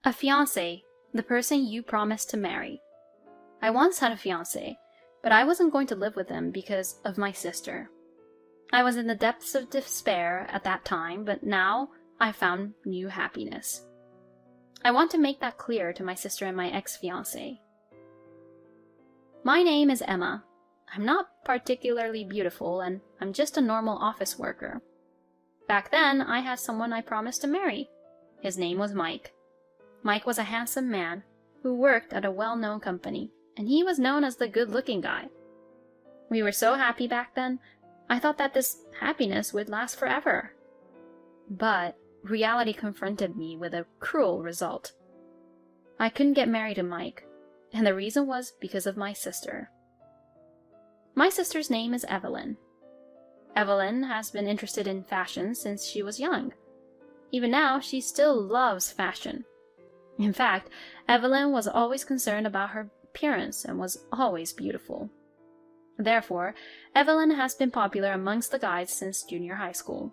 A fiancé, the person you promised to marry. I once had a fiancé, but I wasn't going to live with him because of my sister. I was in the depths of despair at that time, but now I found new happiness. I want to make that clear to my sister and my ex-fiancé. My name is Emma. I'm not particularly beautiful, and I'm just a normal office worker. Back then, I had someone I promised to marry. His name was Mike. Mike was a handsome man who worked at a well-known company, and he was known as the good-looking guy. We were so happy back then, I thought that this happiness would last forever. But reality confronted me with a cruel result. I couldn't get married to Mike, and the reason was because of my sister. My sister's name is Evelyn. Evelyn has been interested in fashion since she was young. Even now, she still loves fashion. In fact, Evelyn was always concerned about her appearance and was always beautiful. Therefore, Evelyn has been popular amongst the guys since junior high school.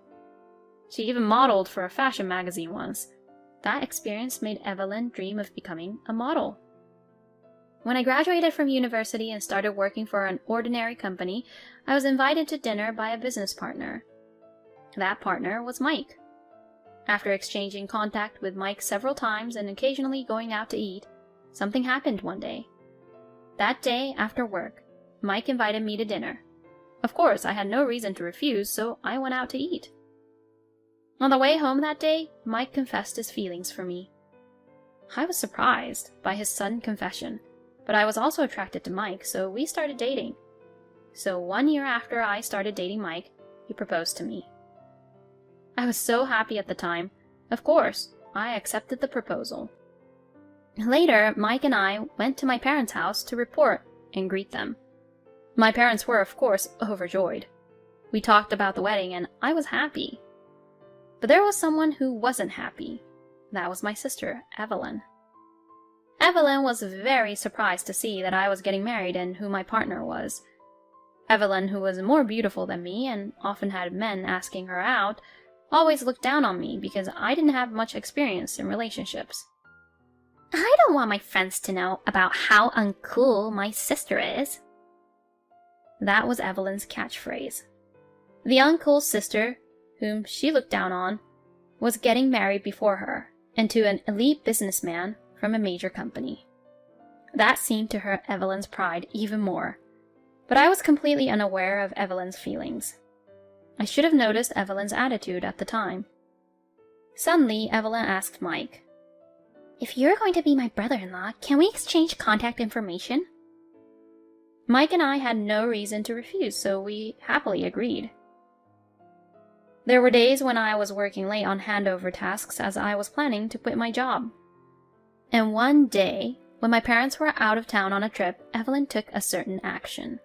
She even modeled for a fashion magazine once. That experience made Evelyn dream of becoming a model. When I graduated from university and started working for an ordinary company, I was invited to dinner by a business partner. That partner was Mike. After exchanging contact with Mike several times and occasionally going out to eat, something happened one day. That day, after work, Mike invited me to dinner. Of course, I had no reason to refuse, so I went out to eat. On the way home that day, Mike confessed his feelings for me. I was surprised by his sudden confession, but I was also attracted to Mike, so we started dating. So 1 year after I started dating Mike, he proposed to me. I was so happy at the time. Of course, I accepted the proposal. Later, Mike and I went to my parents' house to report and greet them. My parents were, of course, overjoyed. We talked about the wedding and I was happy. But there was someone who wasn't happy. That was my sister, Evelyn. Evelyn was very surprised to see that I was getting married and who my partner was. Evelyn, who was more beautiful than me and often had men asking her out, always looked down on me because I didn't have much experience in relationships. I don't want my friends to know about how uncool my sister is. That was Evelyn's catchphrase. The uncool sister, whom she looked down on, was getting married before her, and to an elite businessman from a major company. That seemed to hurt Evelyn's pride even more, but I was completely unaware of Evelyn's feelings. I should have noticed Evelyn's attitude at the time. Suddenly, Evelyn asked Mike, "If you're going to be my brother-in-law, can we exchange contact information?" Mike and I had no reason to refuse, so we happily agreed. There were days when I was working late on handover tasks as I was planning to quit my job. And one day, when my parents were out of town on a trip, Evelyn took a certain action.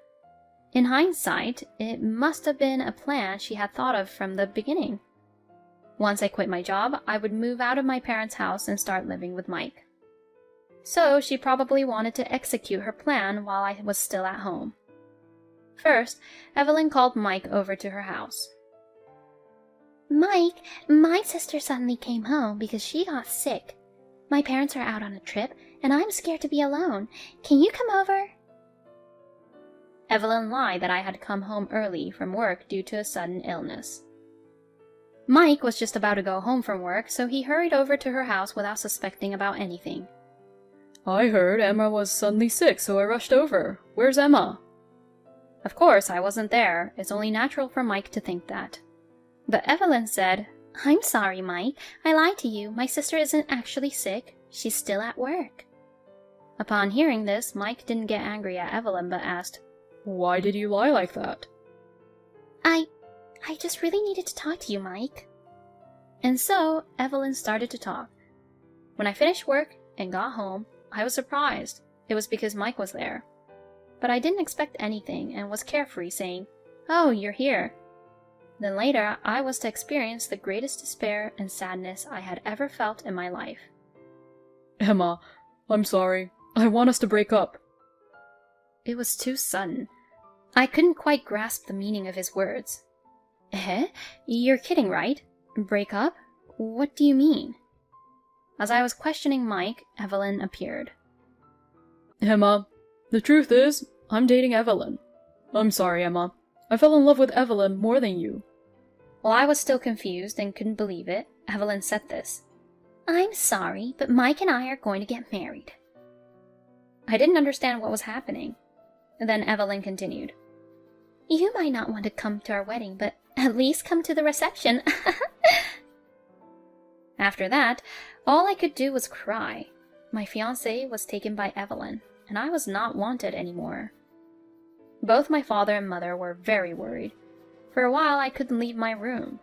In hindsight, it must have been a plan she had thought of from the beginning. Once I quit my job, I would move out of my parents' house and start living with Mike. So she probably wanted to execute her plan while I was still at home. First, Evelyn called Mike over to her house. "Mike, my sister suddenly came home because she got sick. My parents are out on a trip, and I'm scared to be alone. Can you come over?" Evelyn lied that I had come home early from work due to a sudden illness. Mike was just about to go home from work, so he hurried over to her house without suspecting about anything. "I heard Emma was suddenly sick, so I rushed over. Where's Emma?" Of course, I wasn't there. It's only natural for Mike to think that. But Evelyn said, "I'm sorry, Mike. I lied to you. My sister isn't actually sick. She's still at work." Upon hearing this, Mike didn't get angry at Evelyn, but asked, "Why did you lie like that?" I just really needed to talk to you, Mike." And so, Evelyn started to talk. When I finished work and got home, I was surprised. It was because Mike was there. But I didn't expect anything and was carefree, saying, "Oh, you're here." Then later, I was to experience the greatest despair and sadness I had ever felt in my life. "Emma, I'm sorry. I want us to break up." It was too sudden. I couldn't quite grasp the meaning of his words. You're kidding, right? Break up? What do you mean?" As I was questioning Mike, Evelyn appeared. Emma, the truth is, I'm dating Evelyn. I'm sorry, Emma. I fell in love with Evelyn more than you. While I was still confused and couldn't believe it, Evelyn said this. I'm sorry, but Mike and I are going to get married. I didn't understand what was happening. Then Evelyn continued. You might not want to come to our wedding, but at least come to the reception. After that, all I could do was cry. My fiancé was taken by Evelyn, and I was not wanted anymore. Both my father and mother were very worried. For a while, I couldn't leave my room.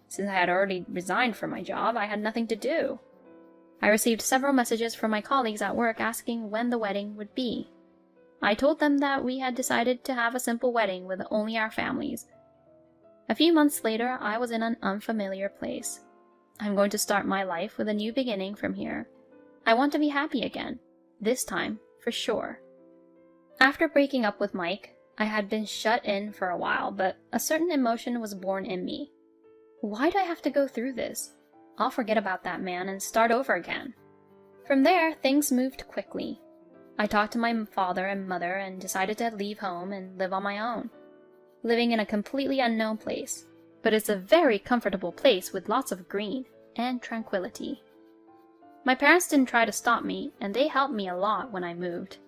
Since I had already resigned from my job, I had nothing to do. I received several messages from my colleagues at work asking when the wedding would be. I told them that we had decided to have a simple wedding with only our families. A few months later, I was in an unfamiliar place. I'm going to start my life with a new beginning from here. I want to be happy again. This time, for sure. After breaking up with Mike, I had been shut in for a while, but a certain emotion was born in me. Why do I have to go through this? I'll forget about that man and start over again. From there, things moved quickly. I talked to my father and mother and decided to leave home and live on my own. Living in a completely unknown place, but it's a very comfortable place with lots of green and tranquility. My parents didn't try to stop me, and they helped me a lot when I moved.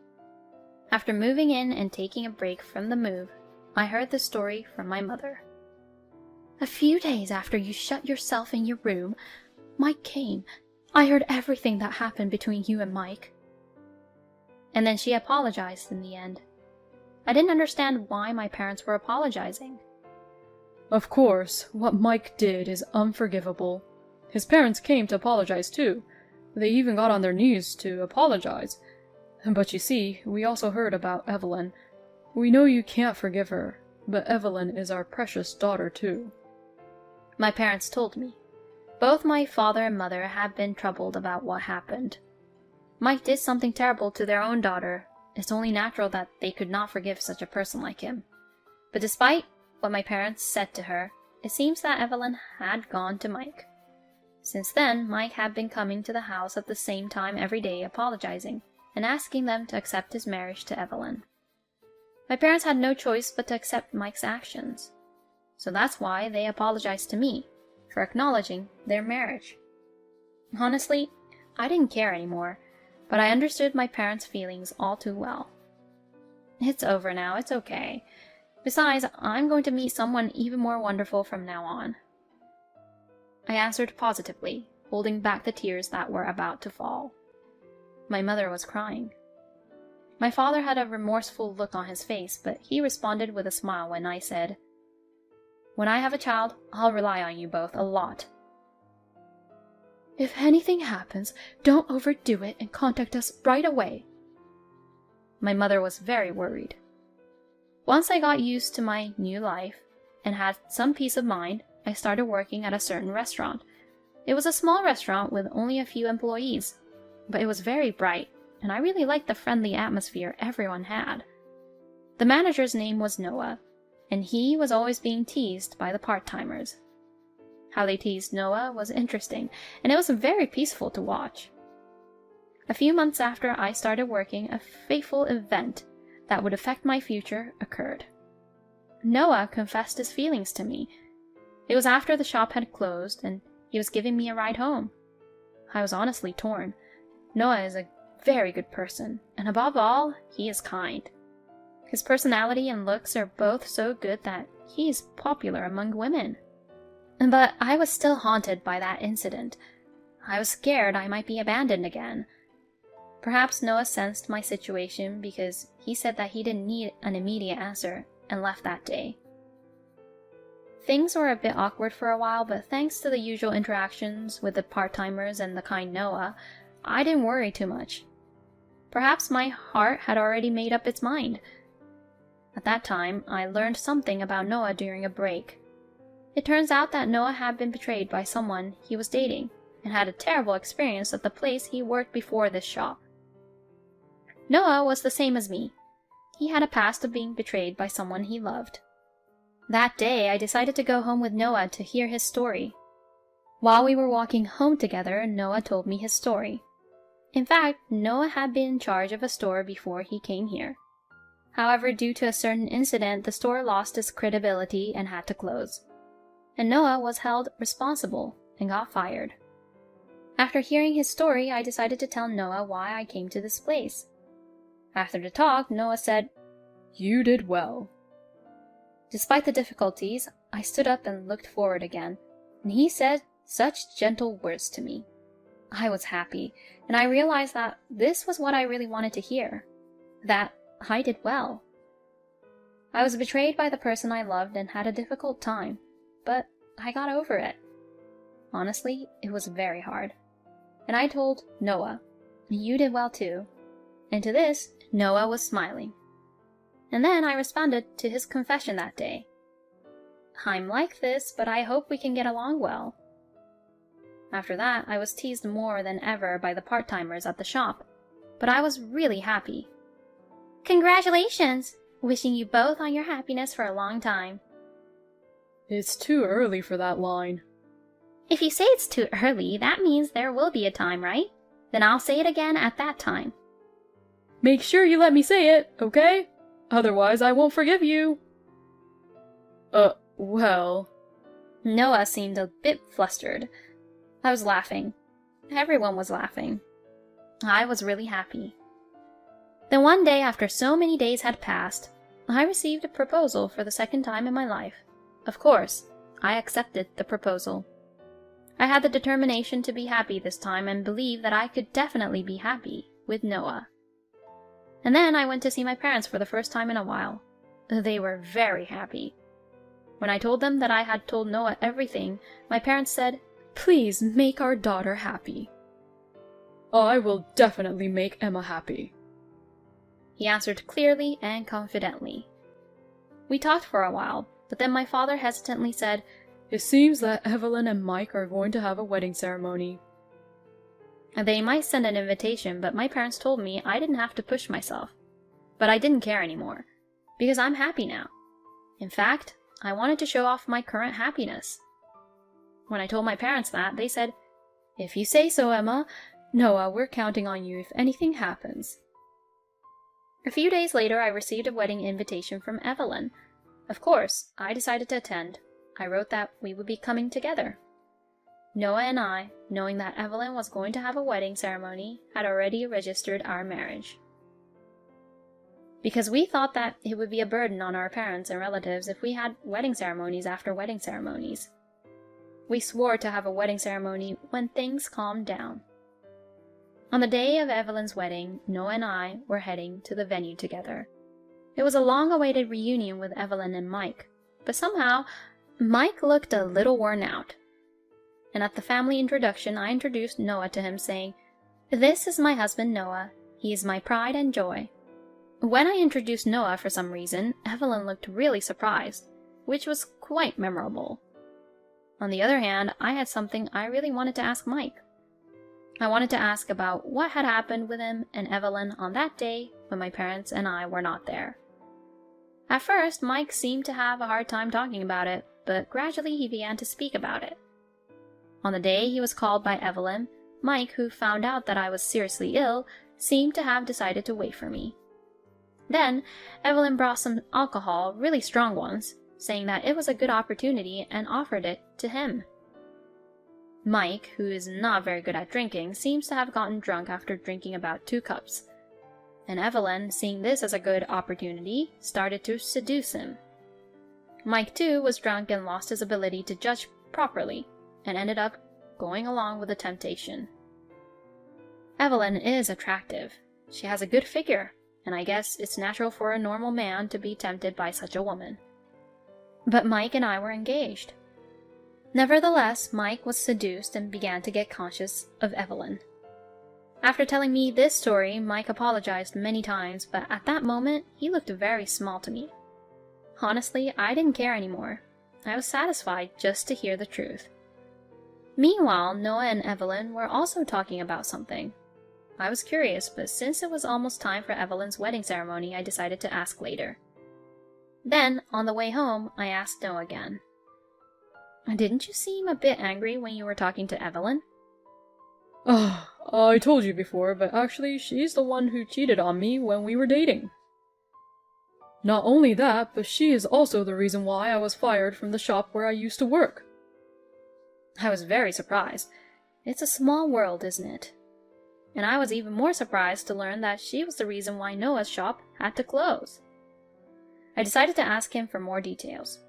After moving in and taking a break from the move, I heard the story from my mother. A few days after you shut yourself in your room, Mike came. I heard everything that happened between you and Mike. And then she apologized in the end. I didn't understand why my parents were apologizing. Of course, what Mike did is unforgivable. His parents came to apologize too. They even got on their knees to apologize. But you see, we also heard about Evelyn. We know you can't forgive her, but Evelyn is our precious daughter too. My parents told me. Both my father and mother had been troubled about what happened. Mike did something terrible to their own daughter. It's only natural that they could not forgive such a person like him. But despite what my parents said to her, it seems that Evelyn had gone to Mike. Since then, Mike had been coming to the house at the same time every day apologizing and asking them to accept his marriage to Evelyn. My parents had no choice but to accept Mike's actions. So that's why they apologized to me for acknowledging their marriage. Honestly, I didn't care anymore, but I understood my parents' feelings all too well. It's over now, it's okay. Besides, I'm going to meet someone even more wonderful from now on. I answered positively, holding back the tears that were about to fall. My mother was crying. My father had a remorseful look on his face, but he responded with a smile when I said, When I have a child, I'll rely on you both a lot. If anything happens, don't overdo it and contact us right away. My mother was very worried. Once I got used to my new life and had some peace of mind, I started working at a certain restaurant. It was a small restaurant with only a few employees, but it was very bright, and I really liked the friendly atmosphere everyone had. The manager's name was Noah, and he was always being teased by the part-timers. How they teased Noah was interesting, and it was very peaceful to watch. A few months after I started working, a fateful event that would affect my future occurred. Noah confessed his feelings to me. It was after the shop had closed, and he was giving me a ride home. I was honestly torn. Noah is a very good person, and above all, he is kind. His personality and looks are both so good that he is popular among women. But I was still haunted by that incident. I was scared I might be abandoned again. Perhaps Noah sensed my situation because he said that he didn't need an immediate answer and left that day. Things were a bit awkward for a while, but thanks to the usual interactions with the part-timers and the kind Noah, I didn't worry too much. Perhaps my heart had already made up its mind. At that time, I learned something about Noah during a break. It turns out that Noah had been betrayed by someone he was dating and had a terrible experience at the place he worked before this shop. Noah was the same as me. He had a past of being betrayed by someone he loved. That day, I decided to go home with Noah to hear his story. While we were walking home together, Noah told me his story. In fact, Noah had been in charge of a store before he came here. However, due to a certain incident, the store lost its credibility and had to close. And Noah was held responsible and got fired. After hearing his story, I decided to tell Noah why I came to this place. After the talk, Noah said, "You did well." Despite the difficulties, I stood up and looked forward again, and he said such gentle words to me. I was happy, and I realized that this was what I really wanted to hear, that I did well. I was betrayed by the person I loved and had a difficult time, but I got over it. Honestly, it was very hard. And I told Noah, "You did well too." And to this, Noah was smiling. And then I responded to his confession that day. "I'm like this, but I hope we can get along well." After that, I was teased more than ever by the part-timers at the shop, but I was really happy. "Congratulations! Wishing you both on your happiness for a long time." It's too early for that line. If you say it's too early, that means there will be a time, right? Then I'll say it again at that time. Make sure you let me say it, okay? Otherwise I won't forgive you. Well... Noah seemed a bit flustered. I was laughing. Everyone was laughing. I was really happy. Then one day, after so many days had passed, I received a proposal for the second time in my life. Of course, I accepted the proposal. I had the determination to be happy this time and believed that I could definitely be happy with Noah. And then I went to see my parents for the first time in a while. They were very happy. When I told them that I had told Noah everything, my parents said, "Please make our daughter happy." I will definitely make Emma happy. He answered clearly and confidently. We talked for a while, but then my father hesitantly said, "It seems that Evelyn and Mike are going to have a wedding ceremony." They might send an invitation, but my parents told me I didn't have to push myself. But I didn't care anymore, because I'm happy now. In fact, I wanted to show off my current happiness. When I told my parents that, they said, "If you say so, Emma. Noah, we're counting on you if anything happens." A few days later, I received a wedding invitation from Evelyn. Of course, I decided to attend. I wrote that we would be coming together. Noah and I, knowing that Evelyn was going to have a wedding ceremony, had already registered our marriage. Because we thought that it would be a burden on our parents and relatives if we had wedding ceremonies after wedding ceremonies. We swore to have a wedding ceremony when things calmed down. On the day of Evelyn's wedding, Noah and I were heading to the venue together. It was a long-awaited reunion with Evelyn and Mike, but somehow, Mike looked a little worn out. And at the family introduction, I introduced Noah to him, saying, "This is my husband Noah. He is my pride and joy." When I introduced Noah for some reason, Evelyn looked really surprised, which was quite memorable. On the other hand, I had something I really wanted to ask Mike. I wanted to ask about what had happened with him and Evelyn on that day when my parents and I were not there. At first, Mike seemed to have a hard time talking about it, but gradually he began to speak about it. On the day he was called by Evelyn, Mike, who found out that I was seriously ill, seemed to have decided to wait for me. Then, Evelyn brought some alcohol, really strong ones, saying that it was a good opportunity and offered it to him. Mike, who is not very good at drinking, seems to have gotten drunk after drinking about 2 cups. And Evelyn, seeing this as a good opportunity, started to seduce him. Mike, too, was drunk and lost his ability to judge properly, and ended up going along with the temptation. Evelyn is attractive. She has a good figure, and I guess it's natural for a normal man to be tempted by such a woman. But Mike and I were engaged. Nevertheless, Mike was seduced and began to get conscious of Evelyn. After telling me this story, Mike apologized many times, but at that moment, he looked very small to me. Honestly, I didn't care anymore. I was satisfied just to hear the truth. Meanwhile, Noah and Evelyn were also talking about something. I was curious, but since it was almost time for Evelyn's wedding ceremony, I decided to ask later. Then, on the way home, I asked Noah again. Didn't you seem a bit angry when you were talking to Evelyn? I told you before, but actually she's the one who cheated on me when we were dating. Not only that, but she is also the reason why I was fired from the shop where I used to work. I was very surprised. It's a small world, isn't it? And I was even more surprised to learn that she was the reason why Noah's shop had to close. I decided to ask him for more details.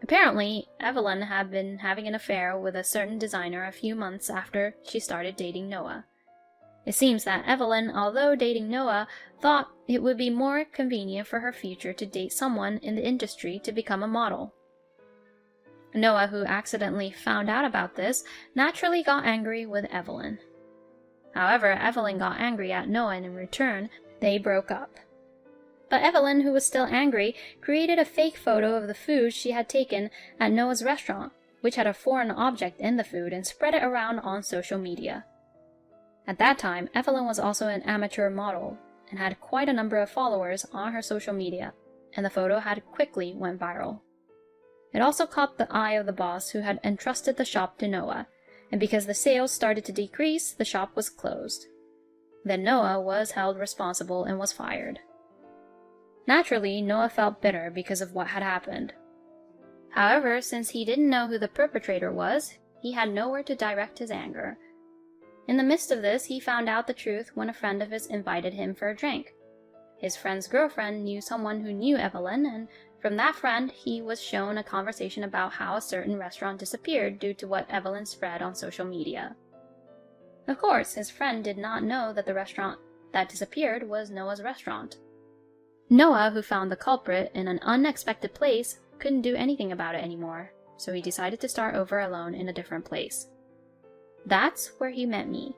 Apparently, Evelyn had been having an affair with a certain designer a few months after she started dating Noah. It seems that Evelyn, although dating Noah, thought it would be more convenient for her future to date someone in the industry to become a model. Noah, who accidentally found out about this, naturally got angry with Evelyn. However, Evelyn got angry at Noah and in return, they broke up. But Evelyn, who was still angry, created a fake photo of the food she had taken at Noah's restaurant, which had a foreign object in the food, and spread it around on social media. At that time, Evelyn was also an amateur model and had quite a number of followers on her social media, and the photo had quickly went viral. It also caught the eye of the boss who had entrusted the shop to Noah, and because the sales started to decrease, the shop was closed. Then Noah was held responsible and was fired. Naturally, Noah felt bitter because of what had happened. However, since he didn't know who the perpetrator was, he had nowhere to direct his anger. In the midst of this, he found out the truth when a friend of his invited him for a drink. His friend's girlfriend knew someone who knew Evelyn, and from that friend, he was shown a conversation about how a certain restaurant disappeared due to what Evelyn spread on social media. Of course, his friend did not know that the restaurant that disappeared was Noah's restaurant. Noah, who found the culprit in an unexpected place, couldn't do anything about it anymore, so he decided to start over alone in a different place. That's where he met me.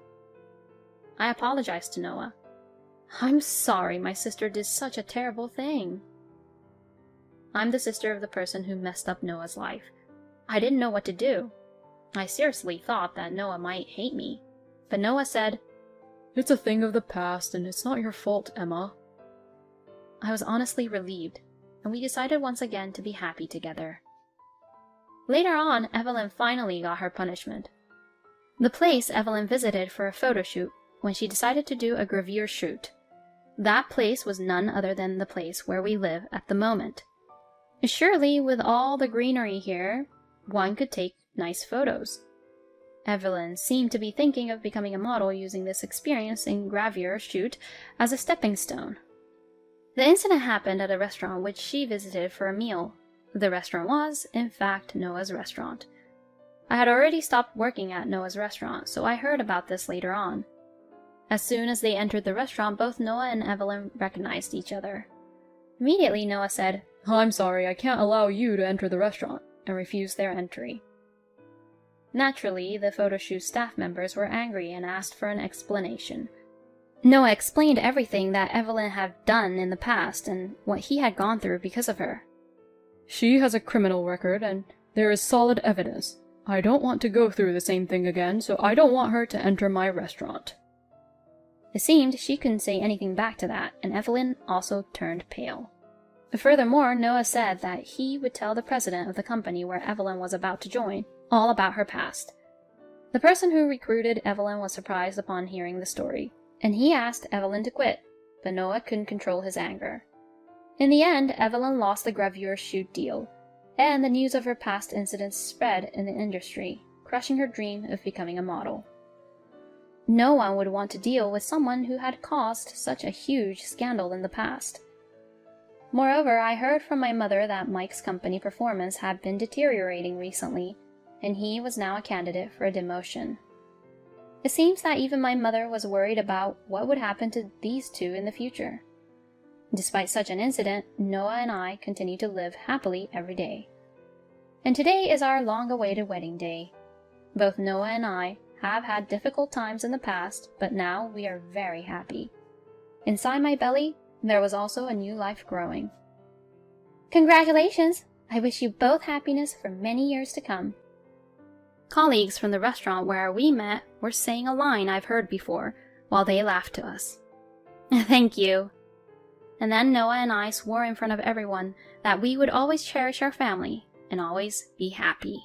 I apologized to Noah. I'm sorry my sister did such a terrible thing. I'm the sister of the person who messed up Noah's life. I didn't know what to do. I seriously thought that Noah might hate me. But Noah said, It's a thing of the past, and it's not your fault, Emma. I was honestly relieved, and we decided once again to be happy together. Later on, Evelyn finally got her punishment. The place Evelyn visited for a photo shoot when she decided to do a gravure shoot. That place was none other than the place where we live at the moment. Surely, with all the greenery here, one could take nice photos. Evelyn seemed to be thinking of becoming a model using this experience in gravure shoot as a stepping stone. The incident happened at a restaurant which she visited for a meal. The restaurant was, in fact, Noah's restaurant. I had already stopped working at Noah's restaurant, so I heard about this later on. As soon as they entered the restaurant, both Noah and Evelyn recognized each other. Immediately, Noah said, I'm sorry, I can't allow you to enter the restaurant, and refused their entry. Naturally, the photo shoot staff members were angry and asked for an explanation. Noah explained everything that Evelyn had done in the past and what he had gone through because of her. She has a criminal record, and there is solid evidence. I don't want to go through the same thing again, so I don't want her to enter my restaurant. It seemed she couldn't say anything back to that, and Evelyn also turned pale. Furthermore, Noah said that he would tell the president of the company where Evelyn was about to join all about her past. The person who recruited Evelyn was surprised upon hearing the story, and he asked Evelyn to quit, but Noah couldn't control his anger. In the end, Evelyn lost the gravure shoot deal, and the news of her past incidents spread in the industry, crushing her dream of becoming a model. No one would want to deal with someone who had caused such a huge scandal in the past. Moreover, I heard from my mother that Mike's company performance had been deteriorating recently, and he was now a candidate for a demotion. It seems that even my mother was worried about what would happen to these two in the future. Despite such an incident, Noah and I continue to live happily every day. And today is our long-awaited wedding day. Both Noah and I have had difficult times in the past, but now we are very happy. Inside my belly, there was also a new life growing. Congratulations! I wish you both happiness for many years to come. Colleagues from the restaurant where we met were saying a line I've heard before, while they laughed to us. Thank you. And then Noah and I swore in front of everyone that we would always cherish our family and always be happy.